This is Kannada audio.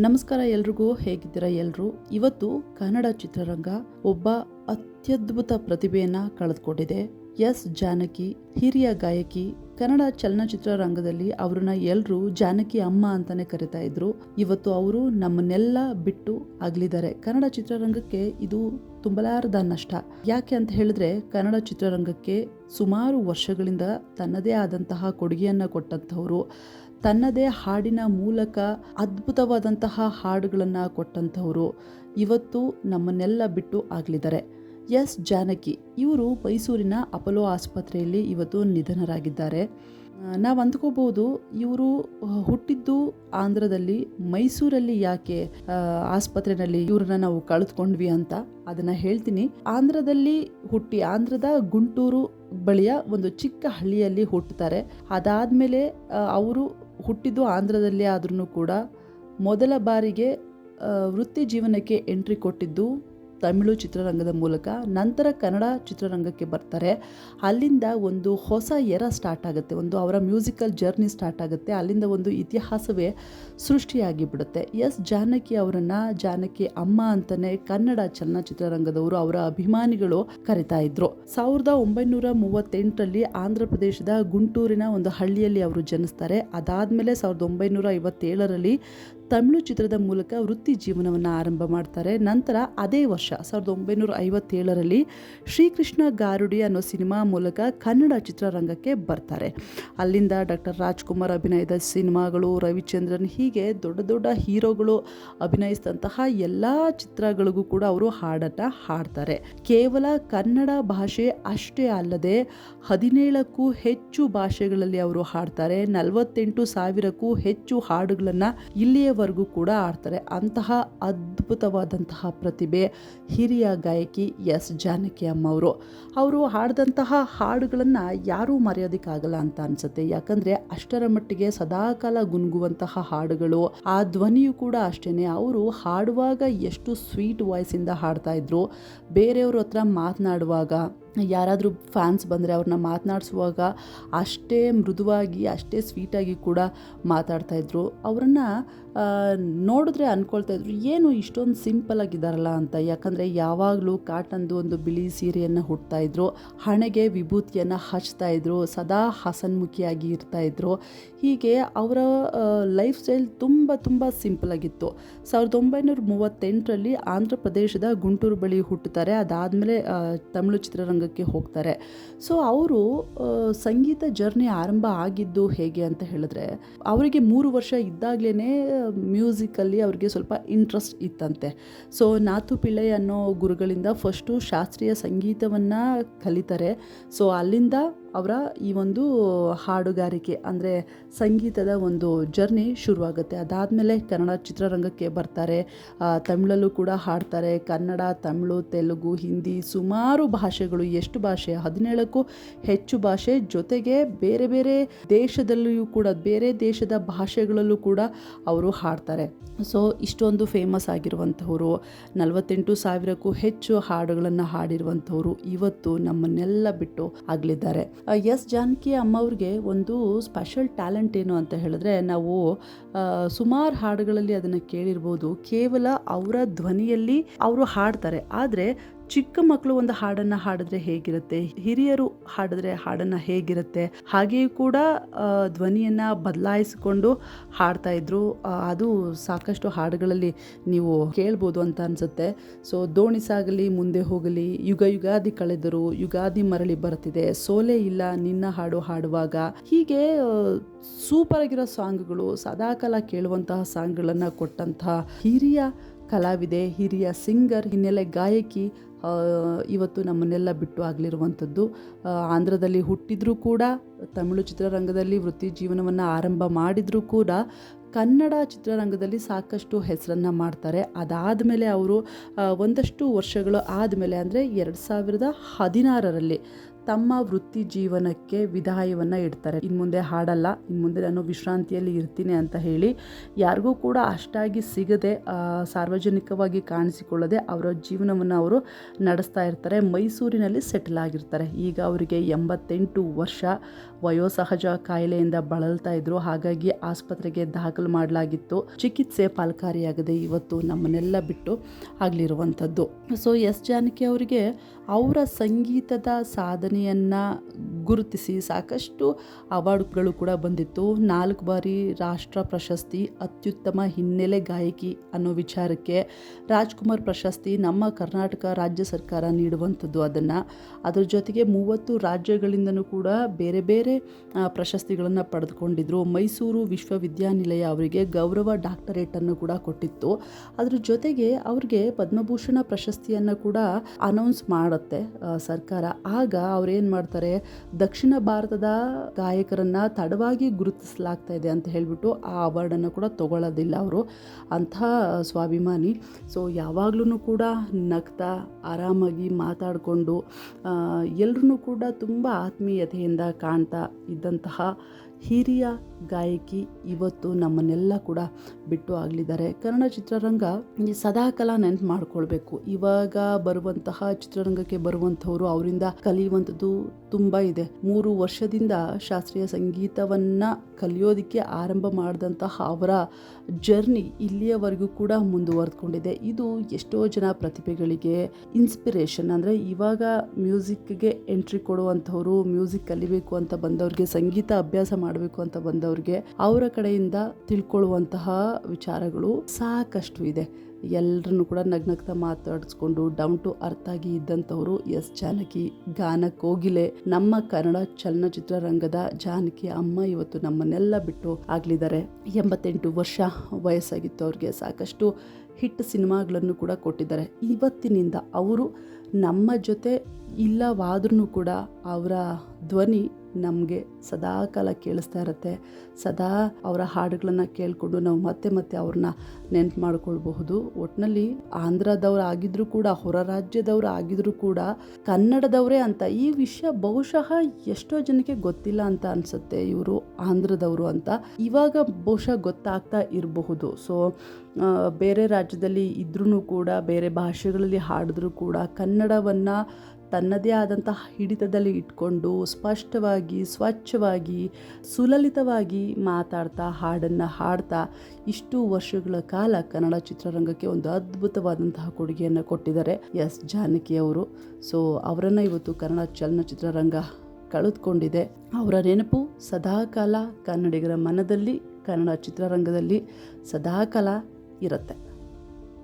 ನಮಸ್ಕಾರ ಎಲ್ರಿಗೂ, ಹೇಗಿದ್ದೀರಾ ಎಲ್ಲರೂ? ಇವತ್ತು ಕನ್ನಡ ಚಿತ್ರರಂಗ ಒಬ್ಬ ಅತ್ಯದ್ಭುತ ಪ್ರತಿಭೆಯನ್ನು ಕಳೆದುಕೊಂಡಿದೆ. ಎಸ್ ಜಾನಕಿ, ಹಿರಿಯ ಗಾಯಕಿ. ಕನ್ನಡ ಚಲನಚಿತ್ರ ರಂಗದಲ್ಲಿ ಅವ್ರನ್ನ ಎಲ್ಲರೂ ಜಾನಕಿ ಅಮ್ಮ ಅಂತಾನೆ ಕರಿತಾ ಇದ್ರು. ಇವತ್ತು ಅವರು ನಮ್ಮನ್ನೆಲ್ಲ ಬಿಟ್ಟು ಅಗಲಿದ್ದಾರೆ. ಕನ್ನಡ ಚಿತ್ರರಂಗಕ್ಕೆ ಇದು ತುಂಬಲಾರದ ನಷ್ಟ. ಯಾಕೆ ಅಂತ ಹೇಳಿದ್ರೆ, ಕನ್ನಡ ಚಿತ್ರರಂಗಕ್ಕೆ ಸುಮಾರು ವರ್ಷಗಳಿಂದ ತನ್ನದೇ ಆದಂತಹ ಕೊಡುಗೆಯನ್ನು ಕೊಟ್ಟಂಥವ್ರು, ತನ್ನದೇ ಹಾಡಿನ ಮೂಲಕ ಅದ್ಭುತವಾದಂತಹ ಹಾಡುಗಳನ್ನು ಕೊಟ್ಟಂಥವರು ಇವತ್ತು ನಮ್ಮನ್ನೆಲ್ಲ ಬಿಟ್ಟು ಆಗಲಿದ್ದಾರೆ. ಎಸ್ ಜಾನಕಿ ಇವರು ಮೈಸೂರಿನ ಅಪೋಲೋ ಆಸ್ಪತ್ರೆಯಲ್ಲಿ ಇವತ್ತು ನಿಧನರಾಗಿದ್ದಾರೆ. ನಾವು ಅಂದ್ಕೋಬಹುದು, ಇವರು ಹುಟ್ಟಿದ್ದು ಆಂಧ್ರದಲ್ಲಿ, ಮೈಸೂರಲ್ಲಿ ಯಾಕೆ ಆಸ್ಪತ್ರೆಯಲ್ಲಿ ಇವ್ರನ್ನ ನಾವು ಕಳೆದುಕೊಂಡ್ವಿ ಅಂತ ಅದನ್ನ ಹೇಳ್ತೀನಿ. ಆಂಧ್ರದಲ್ಲಿ ಹುಟ್ಟಿ ಆಂಧ್ರದ ಗುಂಟೂರು ಬಳಿಯ ಒಂದು ಚಿಕ್ಕ ಹಳ್ಳಿಯಲ್ಲಿ ಹುಟ್ಟುತ್ತಾರೆ. ಅದಾದಮೇಲೆ ಅವರು ಹುಟ್ಟಿದ್ದು ಆಂಧ್ರದಲ್ಲೇ ಆದ್ರೂ ಕೂಡ ಮೊದಲ ಬಾರಿಗೆ ವೃತ್ತಿ ಜೀವನಕ್ಕೆ ಎಂಟ್ರಿ ಕೊಟ್ಟಿದ್ದು ತಮಿಳು ಚಿತ್ರರಂಗದ ಮೂಲಕ. ನಂತರ ಕನ್ನಡ ಚಿತ್ರರಂಗಕ್ಕೆ ಬರ್ತಾರೆ. ಅಲ್ಲಿಂದ ಒಂದು ಹೊಸ ಎರ ಸ್ಟಾರ್ಟ್ ಆಗುತ್ತೆ, ಒಂದು ಅವರ ಮ್ಯೂಸಿಕಲ್ ಜರ್ನಿ ಸ್ಟಾರ್ಟ್ ಆಗುತ್ತೆ. ಅಲ್ಲಿಂದ ಒಂದು ಇತಿಹಾಸವೇ ಸೃಷ್ಟಿಯಾಗಿ ಬಿಡುತ್ತೆ. ಎಸ್ ಜಾನಕಿ ಅವರನ್ನು ಜಾನಕಿ ಅಮ್ಮ ಅಂತಲೇ ಕನ್ನಡ ಚಲನಚಿತ್ರರಂಗದವರು, ಅವರ ಅಭಿಮಾನಿಗಳು ಕರಿತಾ ಇದ್ರು. 1938ರಲ್ಲಿ ಆಂಧ್ರ ಪ್ರದೇಶದ ಗುಂಟೂರಿನ ಒಂದು ಹಳ್ಳಿಯಲ್ಲಿ ಅವರು ಜನಿಸ್ತಾರೆ. ಅದಾದಮೇಲೆ 1957ರಲ್ಲಿ ತಮಿಳು ಚಿತ್ರದ ಮೂಲಕ ವೃತ್ತಿ ಜೀವನವನ್ನು ಆರಂಭ ಮಾಡ್ತಾರೆ. ನಂತರ ಅದೇ ವರ್ಷ 1957ರಲ್ಲಿ ಶ್ರೀಕೃಷ್ಣ ಗಾರುಡಿ ಅನ್ನೋ ಸಿನಿಮಾ ಮೂಲಕ ಕನ್ನಡ ಚಿತ್ರರಂಗಕ್ಕೆ ಬರ್ತಾರೆ. ಅಲ್ಲಿಂದ ಡಾಕ್ಟರ್ ರಾಜ್ಕುಮಾರ್ ಅಭಿನಯದ ಸಿನಿಮಾಗಳು, ರವಿಚಂದ್ರನ್, ಹೀಗೆ ದೊಡ್ಡ ದೊಡ್ಡ ಹೀರೋಗಳು ಅಭಿನಯಿಸಿದಂತಹ ಎಲ್ಲ ಚಿತ್ರಗಳಿಗೂ ಕೂಡ ಅವರು ಹಾಡನ್ನು ಹಾಡ್ತಾರೆ. ಕೇವಲ ಕನ್ನಡ ಭಾಷೆ ಅಷ್ಟೇ ಅಲ್ಲದೆ 17ಕ್ಕೂ ಹೆಚ್ಚು ಭಾಷೆಗಳಲ್ಲಿ ಅವರು ಹಾಡ್ತಾರೆ. 48,000ಕ್ಕೂ ಹೆಚ್ಚು ಹಾಡುಗಳನ್ನು ಇಲ್ಲಿಯವರೆಗೂ ಕೂಡ ಆಡ್ತಾರೆ. ಅಂತಹ ಅದ್ಭುತವಾದಂತಹ ಪ್ರತಿಭೆ ಹಿರಿಯ ಗಾಯಕಿ ಎಸ್ ಜಾನಕಿ ಅಮ್ಮ ಅವರು ಹಾಡಿದಂತಹ ಹಾಡುಗಳನ್ನು ಯಾರೂ ಮರೆಯೋದಕ್ಕಾಗಲ್ಲ ಅಂತ ಅನ್ಸುತ್ತೆ. ಯಾಕಂದರೆ ಅಷ್ಟರ ಮಟ್ಟಿಗೆ ಸದಾಕಾಲ ಗುನುಗುವಂತಹ ಹಾಡುಗಳು. ಆ ಧ್ವನಿಯು ಕೂಡ ಅಷ್ಟೇ. ಅವರು ಹಾಡುವಾಗ ಎಷ್ಟು ಸ್ವೀಟ್ ವಾಯ್ಸಿಂದ ಹಾಡ್ತಾ ಇದ್ರು. ಬೇರೆಯವ್ರ ಹತ್ರ ಮಾತನಾಡುವಾಗ, ಯಾರಾದರೂ ಫ್ಯಾನ್ಸ್ ಬಂದರೆ ಅವ್ರನ್ನ ಮಾತನಾಡಿಸುವಾಗ ಅಷ್ಟೇ ಮೃದುವಾಗಿ, ಅಷ್ಟೇ ಸ್ವೀಟಾಗಿ ಕೂಡ ಮಾತಾಡ್ತಾಯಿದ್ರು. ಅವರನ್ನು ನೋಡಿದ್ರೆ ಅಂದ್ಕೊಳ್ತಾ ಇದ್ರು, ಏನು ಇಷ್ಟೊಂದು ಸಿಂಪಲ್ ಆಗಿದ್ದಾರಲ್ಲ ಅಂತ. ಯಾಕಂದರೆ ಯಾವಾಗಲೂ ಕಾಟನ್ದು ಒಂದು ಬಿಳಿ ಸೀರೆಯನ್ನು ಹುಡ್ತಾ ಇದ್ರು, ಹಣೆಗೆ ವಿಭೂತಿಯನ್ನು ಹಚ್ತಾ ಇದ್ರು, ಸದಾ ಹಸನ್ಮುಖಿಯಾಗಿ ಇರ್ತಾಯಿದ್ರು. ಹೀಗೆ ಅವರ ಲೈಫ್ ಸ್ಟೈಲ್ ತುಂಬ ಸಿಂಪಲ್ ಆಗಿತ್ತು. 1938ರಲ್ಲಿ ಆಂಧ್ರ ಪ್ರದೇಶದ ಗುಂಟೂರು ಬಳಿ ಹುಟ್ಟುತ್ತಾರೆ. ಅದಾದಮೇಲೆ ತಮಿಳು ಚಿತ್ರರಂಗಕ್ಕೆ ಹೋಗ್ತಾರೆ. ಸೊ ಅವರು ಸಂಗೀತ ಜರ್ನಿ ಆರಂಭ ಆಗಿದ್ದು ಹೇಗೆ ಅಂತ ಹೇಳಿದ್ರೆ, ಅವರಿಗೆ 3 ವರ್ಷ ಇದ್ದಾಗಲೇ ಮ್ಯೂಸಿಕಲ್ಲಿ ಅವರಿಗೆ ಸ್ವಲ್ಪ ಇಂಟ್ರೆಸ್ಟ್ ಇತ್ತಂತೆ. ಸೊ ನಾಥು ಪಿಳ್ಳೈ ಅನ್ನೋ ಗುರುಗಳಿಂದ ಫಸ್ಟು ಶಾಸ್ತ್ರೀಯ ಸಂಗೀತವನ್ನು ಕಲಿತಾರೆ. ಸೊ ಅಲ್ಲಿಂದ ಅವರ ಈ ಒಂದು ಹಾಡುಗಾರಿಕೆ ಅಂದರೆ ಸಂಗೀತದ ಒಂದು ಜರ್ನಿ ಶುರುವಾಗುತ್ತೆ. ಅದಾದಮೇಲೆ ಕನ್ನಡ ಚಿತ್ರರಂಗಕ್ಕೆ ಬರ್ತಾರೆ. ತಮಿಳಲ್ಲೂ ಕೂಡ ಹಾಡ್ತಾರೆ. ಕನ್ನಡ, ತಮಿಳು, ತೆಲುಗು, ಹಿಂದಿ, ಸುಮಾರು ಭಾಷೆಗಳು. ಎಷ್ಟು ಭಾಷೆ? 17ಕ್ಕೂ ಹೆಚ್ಚು ಭಾಷೆ. ಜೊತೆಗೆ ಬೇರೆ ಬೇರೆ ದೇಶದಲ್ಲಿಯೂ ಕೂಡ, ಬೇರೆ ದೇಶದ ಭಾಷೆಗಳಲ್ಲೂ ಕೂಡ ಅವರು ಹಾಡ್ತಾರೆ. ಸೊ ಇಷ್ಟೊಂದು ಫೇಮಸ್ ಆಗಿರುವಂಥವರು, 48,000ಕ್ಕೂ ಹೆಚ್ಚು ಹಾಡುಗಳನ್ನು ಹಾಡಿರುವಂಥವರು ಇವತ್ತು ನಮ್ಮನ್ನೆಲ್ಲ ಬಿಟ್ಟು ಅಗಲಿದ್ದಾರೆ. ಎಸ್ ಜಾನಕಿ ಅಮ್ಮವ್ರಿಗೆ ಒಂದು ಸ್ಪೆಷಲ್ ಟ್ಯಾಲೆಂಟ್ ಏನು ಅಂತ ಹೇಳಿದ್ರೆ, ನಾವು ಸುಮಾರು ಹಾಡುಗಳಲ್ಲಿ ಅದನ್ನು ಕೇಳಿರ್ಬೋದು. ಕೇವಲ ಅವರ ಧ್ವನಿಯಲ್ಲಿ ಅವರು ಹಾಡ್ತಾರೆ. ಆದರೆ ಚಿಕ್ಕ ಮಕ್ಕಳು ಒಂದು ಹಾಡನ್ನು ಹಾಡಿದ್ರೆ ಹೇಗಿರುತ್ತೆ, ಹಿರಿಯರು ಹಾಡಿದ್ರೆ ಹಾಡನ್ನು ಹೇಗಿರುತ್ತೆ, ಹಾಗೆಯೂ ಕೂಡ ಧ್ವನಿಯನ್ನು ಬದಲಾಯಿಸಿಕೊಂಡು ಹಾಡ್ತಾ ಇದ್ರು. ಅದು ಸಾಕಷ್ಟು ಹಾಡುಗಳಲ್ಲಿ ನೀವು ಕೇಳ್ಬೋದು ಅಂತ ಅನಿಸುತ್ತೆ. ಸೊ ದೋಣಿ ಸಾಗಲಿ ಮುಂದೆ ಹೋಗಲಿ, ಯುಗಾದಿ ಕಳೆದರು, ಯುಗಾದಿ ಮರಳಿ ಬರ್ತಿದೆ, ಸೋಲೆ ಇಲ್ಲ ನಿನ್ನ ಹಾಡು ಹಾಡುವಾಗ, ಹೀಗೆ ಸೂಪರ್ ಆಗಿರೋ ಸಾಂಗ್ಗಳು, ಸದಾಕಾಲ ಕೇಳುವಂತಹ ಸಾಂಗ್ಗಳನ್ನು ಕೊಟ್ಟಂತಹ ಹಿರಿಯ ಕಲಾವಿದೆ, ಹಿರಿಯ ಸಿಂಗರ್, ಹಿನ್ನೆಲೆ ಗಾಯಕಿ ಇವತ್ತು ನಮ್ಮನ್ನೆಲ್ಲ ಬಿಟ್ಟು ಆಗಲಿರುವಂಥದ್ದು. ಆಂಧ್ರದಲ್ಲಿ ಹುಟ್ಟಿದ್ರೂ ಕೂಡ, ತಮಿಳು ಚಿತ್ರರಂಗದಲ್ಲಿ ವೃತ್ತಿ ಜೀವನವನ್ನು ಆರಂಭ ಮಾಡಿದರೂ ಕೂಡ, ಕನ್ನಡ ಚಿತ್ರರಂಗದಲ್ಲಿ ಸಾಕಷ್ಟು ಹೆಸರನ್ನು ಮಾಡ್ತಾರೆ. ಅದಾದಮೇಲೆ ಅವರು ಒಂದಷ್ಟು ವರ್ಷಗಳು ಆದಮೇಲೆ, ಅಂದರೆ 2016ರಲ್ಲಿ ತಮ್ಮ ವೃತ್ತಿ ಜೀವನಕ್ಕೆ ವಿದಾಯವನ್ನು ಇಡ್ತಾರೆ. ಇನ್ನು ಮುಂದೆ ಹಾಡಲ್ಲ, ಇನ್ನು ಮುಂದೆ ನಾನು ವಿಶ್ರಾಂತಿಯಲ್ಲಿ ಇರ್ತೀನಿ ಅಂತ ಹೇಳಿ ಯಾರಿಗೂ ಕೂಡ ಅಷ್ಟಾಗಿ ಸಿಗದೆ, ಸಾರ್ವಜನಿಕವಾಗಿ ಕಾಣಿಸಿಕೊಳ್ಳದೆ ಅವರ ಜೀವನವನ್ನು ಅವರು ನಡೆಸ್ತಾ ಇರ್ತಾರೆ. ಮೈಸೂರಿನಲ್ಲಿ ಸೆಟಲ್ ಆಗಿರ್ತಾರೆ. ಈಗ ಅವರಿಗೆ 88 ವರ್ಷ ವಯೋಸಹಜ ಕಾಯಿಲೆಯಿಂದ ಬಳಲ್ತಾ ಇದ್ರು. ಹಾಗಾಗಿ ಆಸ್ಪತ್ರೆಗೆ ದಾಖಲು ಮಾಡಲಾಗಿತ್ತು. ಚಿಕಿತ್ಸೆ ಫಲಕಾರಿಯಾಗದೆ ಇವತ್ತು ನಮ್ಮನ್ನೆಲ್ಲ ಬಿಟ್ಟು ಆಗಲಿರುವಂಥದ್ದು. ಸೊ ಎಸ್ ಜಾನಕಿ ಅವರಿಗೆ ಅವರ ಸಂಗೀತದ ಸಾಧನೆಯನ್ನು ಗುರುತಿಸಿ ಸಾಕಷ್ಟು ಅವಾರ್ಡ್ಗಳು ಕೂಡ ಬಂದಿತ್ತು. 4 ಬಾರಿ ರಾಷ್ಟ್ರ ಪ್ರಶಸ್ತಿ, ಅತ್ಯುತ್ತಮ ಹಿನ್ನೆಲೆ ಗಾಯಕಿ ಅನ್ನೋ ವಿಚಾರಕ್ಕೆ ರಾಜ್ಕುಮಾರ್ ಪ್ರಶಸ್ತಿ ನಮ್ಮ ಕರ್ನಾಟಕ ರಾಜ್ಯ ಸರ್ಕಾರ ನೀಡುವಂಥದ್ದು. ಅದ್ರ ಜೊತೆಗೆ 30 ರಾಜ್ಯಗಳಿಂದನೂ ಕೂಡ ಬೇರೆ ಬೇರೆ ಪ್ರಶಸ್ತಿಗಳನ್ನು ಪಡೆದುಕೊಂಡಿದ್ರು. ಮೈಸೂರು ವಿಶ್ವವಿದ್ಯಾನಿಲಯ ಅವರಿಗೆ ಗೌರವ ಡಾಕ್ಟರೇಟನ್ನು ಕೂಡ ಕೊಟ್ಟಿತ್ತು. ಅದ್ರ ಜೊತೆಗೆ ಅವ್ರಿಗೆ ಪದ್ಮಭೂಷಣ ಪ್ರಶಸ್ತಿಯನ್ನು ಕೂಡ ಅನೌನ್ಸ್ ಮಾಡುತ್ತೆ ಸರ್ಕಾರ. ಆಗ ಅವ್ರೇನು ಮಾಡ್ತಾರೆ, ದಕ್ಷಿಣ ಭಾರತದ ಗಾಯಕರನ್ನು ತಡವಾಗಿ ಗುರುತಿಸಲಾಗ್ತಾ ಇದೆ ಅಂತ ಹೇಳಿಬಿಟ್ಟು ಆ ಅವಾರ್ಡನ್ನು ಕೂಡ ತಗೊಳ್ಳೋದಿಲ್ಲ ಅವರು. ಅಂಥ ಸ್ವಾಭಿಮಾನಿ. ಸೊ ಯಾವಾಗಲೂ ಕೂಡ ನಗ್ತಾ ಆರಾಮಾಗಿ ಮಾತಾಡಿಕೊಂಡು ಎಲ್ಲರೂ ಕೂಡ ತುಂಬ ಆತ್ಮೀಯತೆಯಿಂದ ಕಾಣ್ತಾ ಇದ್ದಂತಹ ಹಿರಿಯ ಗಾಯಕಿ ಇವತ್ತು ನಮ್ಮನ್ನೆಲ್ಲ ಕೂಡ ಬಿಟ್ಟು ಆಗಲಿದ್ದಾರೆ. ಕನ್ನಡ ಚಿತ್ರರಂಗ ಸದಾಕಾಲ ನೆನಪು ಮಾಡ್ಕೊಳ್ಬೇಕು. ಇವಾಗ ಬರುವಂತಹ ಚಿತ್ರರಂಗಕ್ಕೆ ಬರುವಂಥವ್ರು ಅವರಿಂದ ಕಲಿಯುವಂಥದ್ದು ತುಂಬ ಇದೆ. 3 ವರ್ಷದಿಂದ ಶಾಸ್ತ್ರೀಯ ಸಂಗೀತವನ್ನು ಕಲಿಯೋದಕ್ಕೆ ಆರಂಭ ಮಾಡಿದಂತಹ ಅವರ ಜರ್ನಿ ಇಲ್ಲಿಯವರೆಗೂ ಕೂಡ ಮುಂದುವರೆದುಕೊಂಡಿದೆ. ಇದು ಎಷ್ಟೋ ಜನ ಪ್ರತಿಭೆಗಳಿಗೆ ಇನ್ಸ್ಪಿರೇಷನ್. ಅಂದರೆ ಇವಾಗ ಮ್ಯೂಸಿಕ್ಗೆ ಎಂಟ್ರಿ ಕೊಡುವಂಥವ್ರು, ಮ್ಯೂಸಿಕ್ ಕಲಿಬೇಕು ಅಂತ ಬಂದವ್ರಿಗೆ, ಸಂಗೀತ ಅಭ್ಯಾಸ ಮಾಡಬೇಕು ಅಂತ ಬಂದವ್ರಿಗೆ ಅವರ ಕಡೆಯಿಂದ ತಿಳ್ಕೊಳ್ಳುವಂತಹ ವಿಚಾರಗಳು ಸಾಕಷ್ಟು ಇದೆ. ಎಲ್ಲರನ್ನು ಕೂಡ ನಗ್ನಗ್ತಾ ಮಾತಾಡಿಸ್ಕೊಂಡು ಡೌನ್ ಟು ಅರ್ತ್ ಆಗಿ ಇದ್ದಂಥವರು ಎಸ್ ಜಾನಕಿ. ಗಾನ ಕೋಗಿಲೆ, ನಮ್ಮ ಕನ್ನಡ ಚಲನಚಿತ್ರರಂಗದ ಜಾನಕಿ ಅಮ್ಮ ಇವತ್ತು ನಮ್ಮನ್ನೆಲ್ಲ ಬಿಟ್ಟು ಆಗಲಿದ್ದಾರೆ. 88 ವರ್ಷ ವಯಸ್ಸಾಗಿತ್ತು ಅವ್ರಿಗೆ. ಸಾಕಷ್ಟು ಹಿಟ್ ಸಿನಿಮಾಗಳನ್ನು ಕೂಡ ಕೊಟ್ಟಿದ್ದಾರೆ. ಇವತ್ತಿನಿಂದ ಅವರು ನಮ್ಮ ಜೊತೆ ಇಲ್ಲವಾದ್ರೂ ಕೂಡ ಅವರ ಧ್ವನಿ ನಮಗೆ ಸದಾಕಾಲ ಕೇಳಿಸ್ತಾ ಇರುತ್ತೆ. ಸದಾ ಅವರ ಹಾಡುಗಳನ್ನು ಕೇಳಿಕೊಂಡು ನಾವು ಮತ್ತೆ ಮತ್ತೆ ಅವ್ರನ್ನ ನೆನಪು ಮಾಡ್ಕೊಳ್ಬಹುದು. ಒಟ್ಟಿನಲ್ಲಿ ಆಂಧ್ರದವ್ರು ಆಗಿದ್ರೂ ಕೂಡ, ಹೊರ ರಾಜ್ಯದವರು ಆಗಿದ್ರೂ ಕೂಡ ಕನ್ನಡದವರೇ ಅಂತ ಈ ವಿಷಯ ಬಹುಶಃ ಎಷ್ಟೋ ಜನಕ್ಕೆ ಗೊತ್ತಿಲ್ಲ ಅಂತ ಅನಿಸುತ್ತೆ. ಇವರು ಆಂಧ್ರದವರು ಅಂತ ಇವಾಗ ಬಹುಶಃ ಗೊತ್ತಾಗ್ತಾ ಇರಬಹುದು. ಸೊ ಬೇರೆ ರಾಜ್ಯದಲ್ಲಿ ಇದ್ರೂ ಕೂಡ, ಬೇರೆ ಭಾಷೆಗಳಲ್ಲಿ ಹಾಡಿದ್ರೂ ಕೂಡ ಕನ್ನಡವನ್ನು ತನ್ನದೇ ಆದಂತಹ ಹಿಡಿತದಲ್ಲಿ ಇಟ್ಕೊಂಡು ಸ್ಪಷ್ಟವಾಗಿ, ಸ್ವಚ್ಛವಾಗಿ, ಸುಲಲಿತವಾಗಿ ಮಾತಾಡ್ತಾ, ಹಾಡನ್ನು ಹಾಡ್ತಾ ಇಷ್ಟು ವರ್ಷಗಳ ಕಾಲ ಕನ್ನಡ ಚಿತ್ರರಂಗಕ್ಕೆ ಒಂದು ಅದ್ಭುತವಾದಂತಹ ಕೊಡುಗೆಯನ್ನು ಕೊಟ್ಟಿದ್ದಾರೆ ಎಸ್ ಜಾನಕಿ ಅವರು. ಸೊ ಅವರನ್ನು ಇವತ್ತು ಕನ್ನಡ ಚಲನಚಿತ್ರರಂಗ ಕಳೆದುಕೊಂಡಿದೆ. ಅವರ ನೆನಪು ಸದಾಕಾಲ ಕನ್ನಡಿಗರ ಮನದಲ್ಲಿ, ಕನ್ನಡ ಚಿತ್ರರಂಗದಲ್ಲಿ ಸದಾಕಾಲ ಇರುತ್ತೆ.